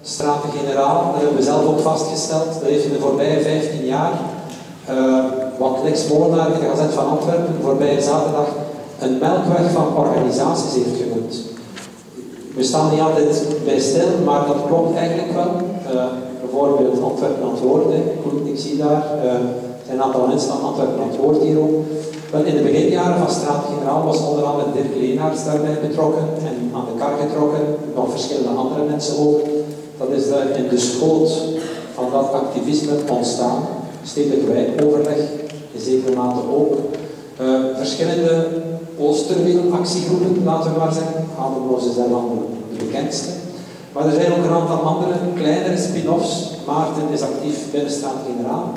Staten-Generaal, dat hebben we zelf ook vastgesteld, dat heeft in de voorbije 15 jaar, wat Lex Molenaar in de Gazet van Antwerpen voorbije zaterdag een melkweg van organisaties heeft genoemd. We staan niet altijd bij stil, maar dat klopt eigenlijk wel. Bijvoorbeeld Antwerpen Antwoorden, ik zie daar, er zijn een aantal mensen van Antwerpen Antwoord hier ook. Wel, in de beginjaren van Staten-Generaal was onder andere Dirk Leenaerts daarbij betrokken en aan de kar getrokken, nog verschillende andere mensen ook. Dat is in de schoot van dat activisme ontstaan. Stedelijk wijkoverleg, in zekere mate ook. Verschillende Oosterwiel-actiegroepen, laten we maar zeggen. Ademloze Zeelanden de bekendste. Maar er zijn ook een aantal andere, kleinere spin-offs. Maarten is actief binnen Staten-Generaal.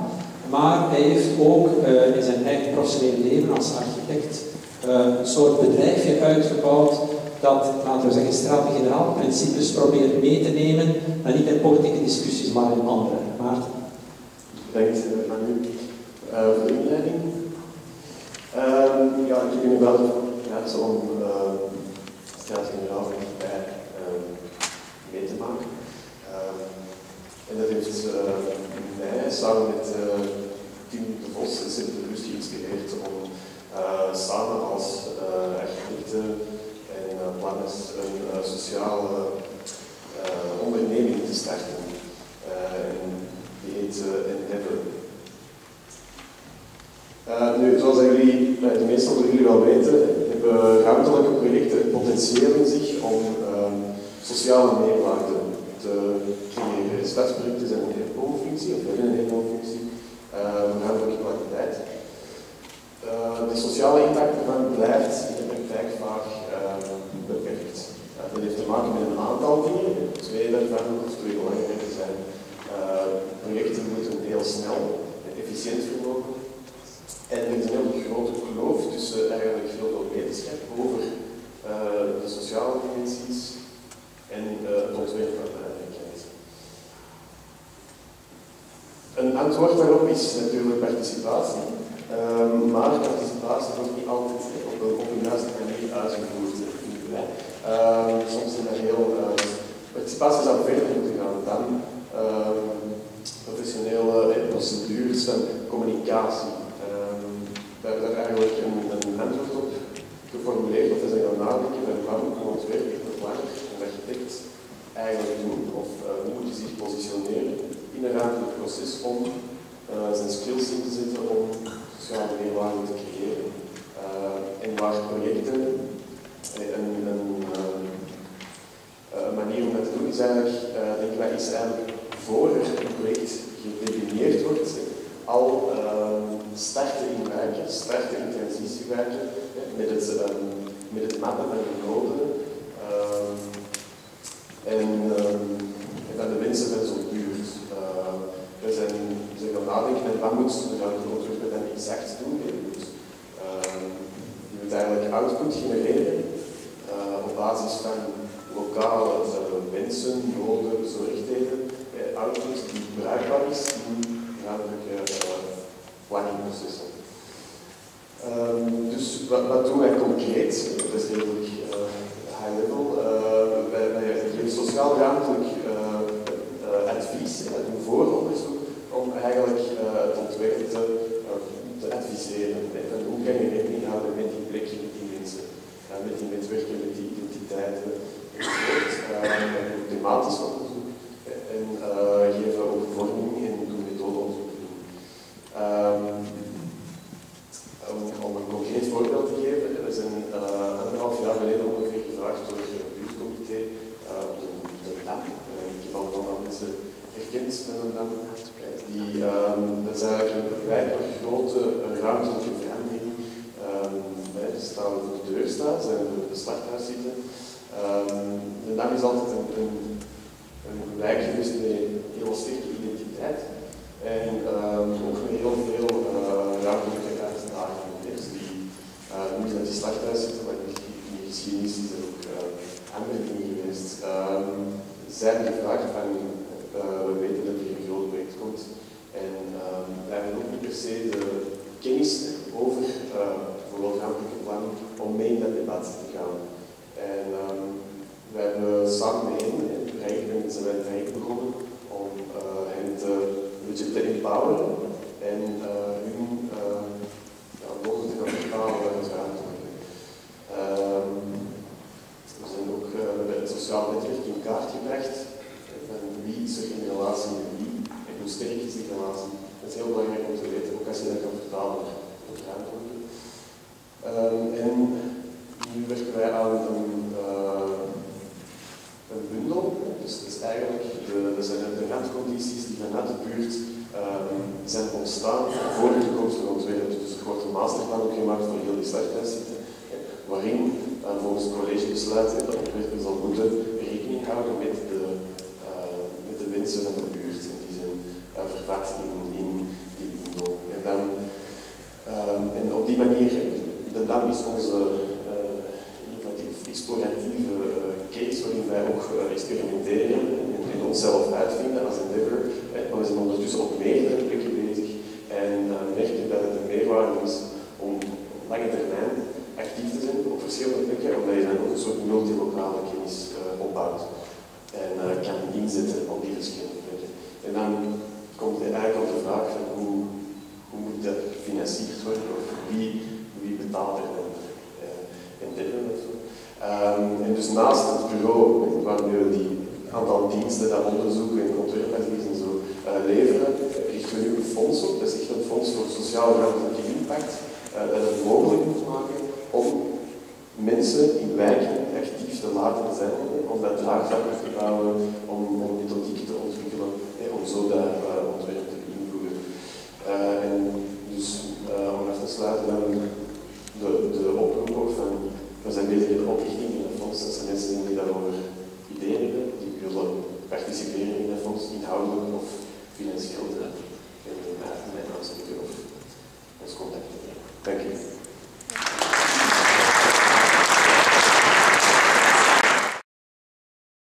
Maar hij heeft ook in zijn eigen professioneel leven als architect een soort bedrijfje uitgebouwd dat, laten we zeggen, Staten-Generaal principes probeert mee te nemen, maar niet in politieke discussies, maar in andere. Maarten. Bedankt aan u voor de inleiding. Ja, ik heb inderdaad zo'n Staten-Generaal bij mee te maken. En dat heeft mij samen met Tim de Vos en Sim de Rust geïnspireerd om samen als architecten en planners een sociale onderneming te starten. Die heet Endeavor. Nu, zoals jullie, de meesten van jullie wel weten, hebben ruimtelijke projecten potentieel in zich om sociale meerwaarde te creëren. Stadsprojecten zijn een hele hoge functie, of hebben een hele hoge functie, ruimtelijke kwaliteit. De sociale impact ervan blijft in de praktijk vaak beperkt. Dat heeft te maken met een aantal dingen. Twee daarvan, of twee belangrijke zijn. Projecten moeten heel snel en efficiënt verlopen. En er is een heel grote kloof tussen eigenlijk heel veel wetenschap over de sociale dimensies en het ontwerp van de rijkheid. Een antwoord daarop is natuurlijk participatie, maar participatie wordt niet altijd op een juiste manier uitgevoerd. Soms zijn er heel participatie zou verder moeten gaan dan professionele procedures van communicatie. Daar hebben we eigenlijk een antwoord op geformuleerd, of we zijn gaan nadenken van wat moet een ontwerper, een planner, een architect eigenlijk doen, of hoe moet hij zich positioneren in een ruimtelijk proces om zijn skills in te zetten om sociale meerwaarde te creëren. En waar projecten een manier om dat te doen is eigenlijk, denken wij, is eigenlijk voor een project gedefinieerd wordt, al starten in wijken, starten in transitiewijken, met het mappen van de noden en van de mensen van zo'n buurt. We zijn gaan nadenken en wat moet de ruimteontwerper dan exact doen? Je moet eigenlijk output genereren op basis van lokale wensen, noden, bezorgdheden, output die bruikbaar is in ruimtelijke planningprocessen. Dus wat doen wij concreet? Dat is redelijk high level. Wij geven sociaal-ruimtelijk advies, een vooronderzoek, om eigenlijk het ontwerp te adviseren. Van hoe kan je rekening houden met die plekken, met die mensen, met die netwerken, met die identiteiten, thematisch onderzoek en geven ook vorming en doen methodeonderzoek. Om een concreet voorbeeld te geven, we zijn 1,5 jaar geleden ongeveer gevraagd door het buurtcomité op de NAP. Ik heb al wel mensen herkend met een NAP. Dat is eigenlijk een wijk waar grote ruimtelijke verandering de staan voor de deur staat, de slachthuis zitten. De NAP is altijd een wijk geweest met een heel sterke identiteit. En ook met heel veel ruimtelijke uitdagingen. Dus die moeten met die slachthuis zitten, maar in de geschiedenis is er ook andere dingen geweest. Zij hebben gevraagd van, we weten dat er een groot project komt en wij hebben ook niet per se de kennis over bijvoorbeeld ruimtelijke planning om mee in dat debat te gaan. En wij hebben samen met hen zijn wij een traject empoweren en hun noden te gaan vertalen uit het ruimte. We zijn ook bij het sociaal netwerk in kaart gebracht. Wie is er in relatie met wie en hoe sterk is die relatie. Dat is heel belangrijk om te weten, ook als je dat kan vertalen naar het ruimte. En nu werken wij aan een bundel. Dus dat is eigenlijk dat zijn de randcondities die vanuit de buurt zijn ontstaan voor de toekomstige ontwerp. Dus er wordt een masterplan ook gemaakt voor heel die starthuiszitten, waarin volgens het collegebesluit de ontwerper zal moeten rekening houden met de wensen van de buurt. En die zijn vervat in die bundel. En op die manier, dan is onze exploratieve case waarin wij ook experimenteren en onszelf uitvinden als endeavor. Maar we zijn ondertussen op meerdere plekken bezig en merken dat het een meerwaarde is om op lange termijn actief te zijn op verschillende plekken, omdat je dan ook een soort multilokale kennis opbouwt en kan inzetten op die verschillende plekken. En dan komt er eigenlijk op de vraag van hoe moet dat gefinancierd worden of wie betaalt er dan endeavor of zo. En dus naast het bureau, waar we die aantal diensten, dat onderzoek en ontwerpadvies en zo leveren, richten we nu een fonds op. Dat is echt een fonds voor sociaal-ruimtelijke impact, dat het mogelijk moet maken om mensen in wijken actief te laten zijn, om dat draagvlak te bouwen, om methodieken te ontwikkelen, om zo dat ontwerp te invoeren. En dus om af te sluiten dan de oproep ook van, we zijn bezig met de oprichting in het fonds. Dat zijn mensen die daarover ideeën hebben, die willen participeren in het fonds, inhoudelijk of financieel. En mij aanspreken of ons contacteren. Dank je.